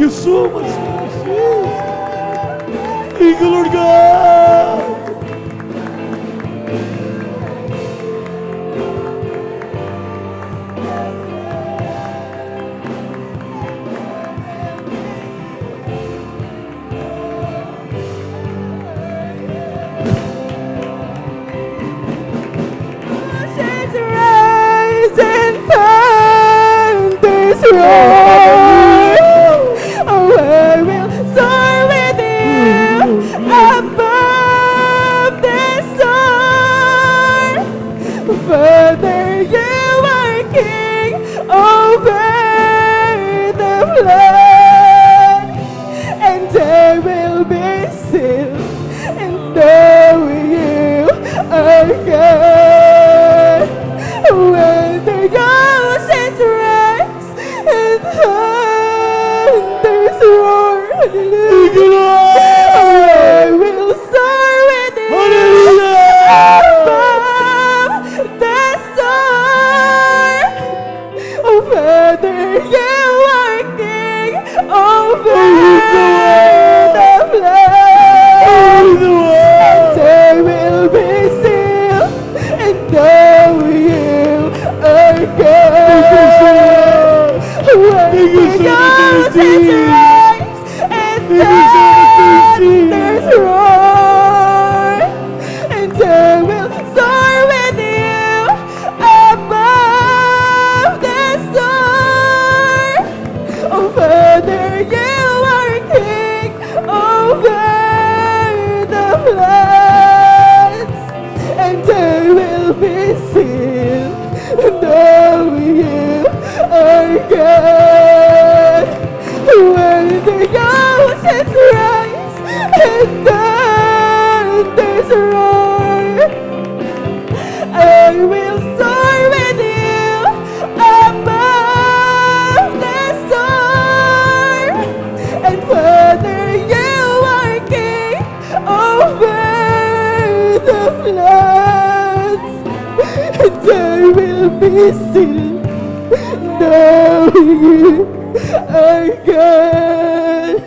you so much, Jesus. Thank you, Lord God. Father, you are king over the flood, and I will be still and know you are God. When the oceans rise and thunders roar, hallelujah, I will soar with you above the storm. Oh, Father, you are king over the flood, and I will be still and know you are God. When the oceans rise and thunders roar, and I will soar with you above the storm. Oh, Father, you are king over the floods, and I will be still and know you are God. When the oceans rise and thunders roar, I will soar with you above the storm. And Father, you are king over the floods, and I will be still, know you are God.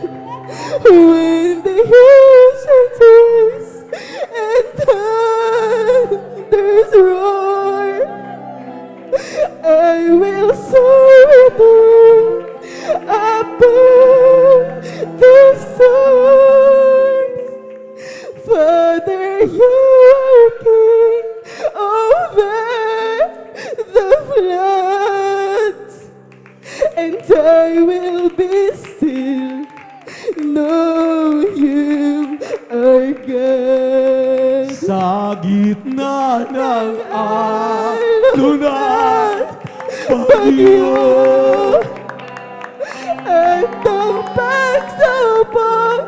When the oceans rise and thunders roar, I will soar with you above the stars. Father, you are king over the floods, and I will be still, know you are God. Sa gitna ng alon at bagyo, at ang pagsubok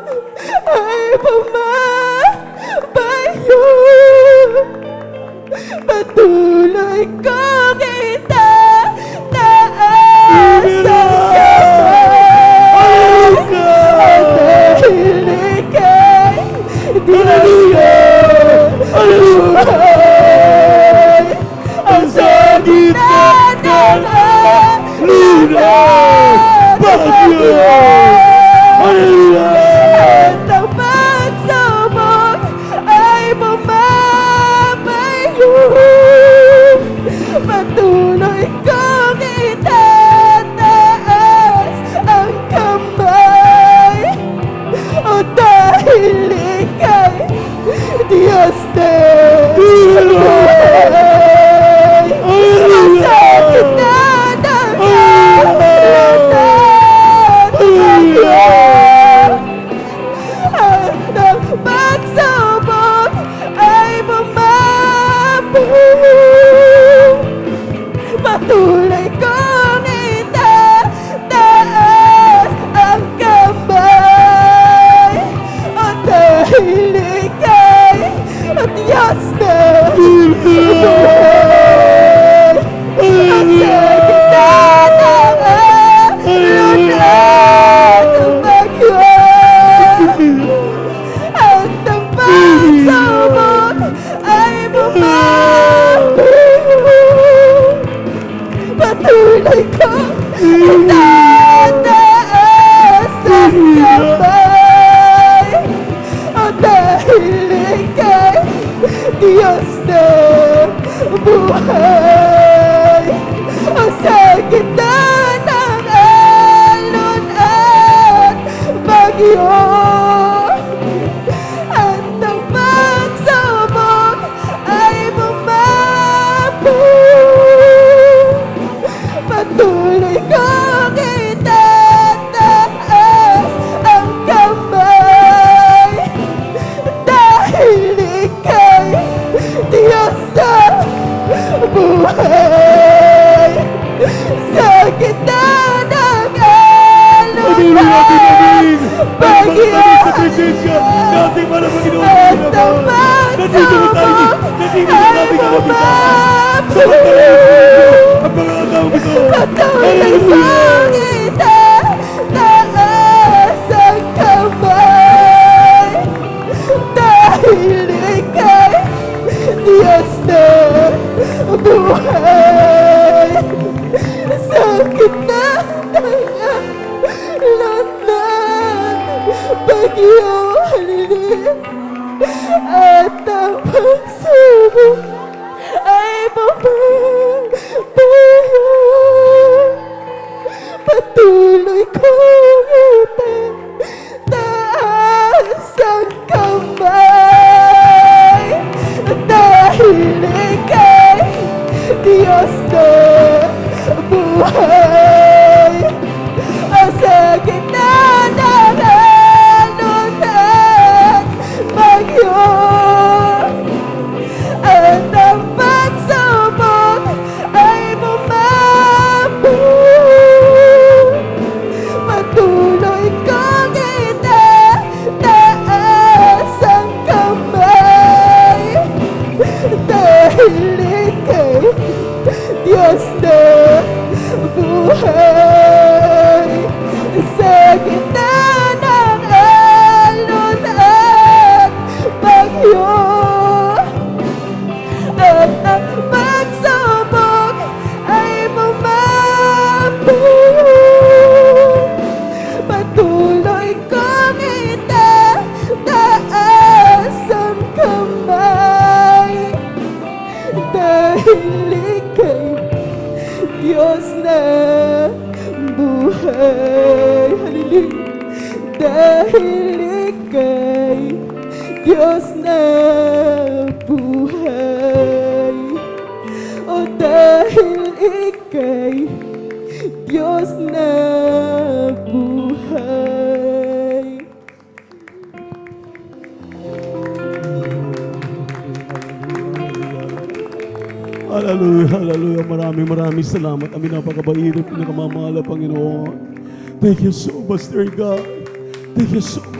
ay bumabayo, patuloy kong itataas ang kamay, at dahil ika'y Diyos ng buhay. Ang sa gitna ng alon at bagyo, at ang pagsubok ay bumabayo, patuloy kong itataas ang kamay. O dahil ika'y Diyos ng buhay. Ang sa gitna ng alon at bagyo, at ang pagsubok ay bumabayo, patuloy kong itataas ang kamay. O dahil ika'y Diyos ng buhay. Ang sa gitna ng alon at bagyo, at ang pagsubok ay bumabayo, patuloy kong itataas Diyos na buhay. Sa gitna ng alon at bagyo at ang pagsubok ay bumapo, patuloy kong itataas ang kamay dahil ika'y Diyos na buhay. Sa gitna ng alon at bagyo Sa presensya nating para Panginoon. at ang Nandito na tayo. pagsubok Nandito na ay namin kami. bumapo, Ang pangangataw ko ito. patuloy kong itataas ang kamay dahil ika'y Diyos na buhay. Sa gitna ng alon at bagyo, halilim, at ang pagsubok ay bumabayo, patuloy kong itataas ang kamay dahil ika'y Diyos na buhay. Sa gitna ng alon at bagyo at ang pagsubok ay bumapo, patuloy kong itataas ang kamay dahil ika'y Diyos na buhay. Sa gitna ng alon at bagyo at ang pagsubok ay bumapo, patuloy kong itataas ang kamay dahil ika'y Diyos na buhay. Hallelujah. Dahil ika'y Diyos na buhay. O dahil ika'y Diyos na buhay. Hallelujah, hallelujah. Maraming salamat. Amin na pagkabait at pinakamamahal, Panginoon. Thank you so much, dear God. Thank you so much.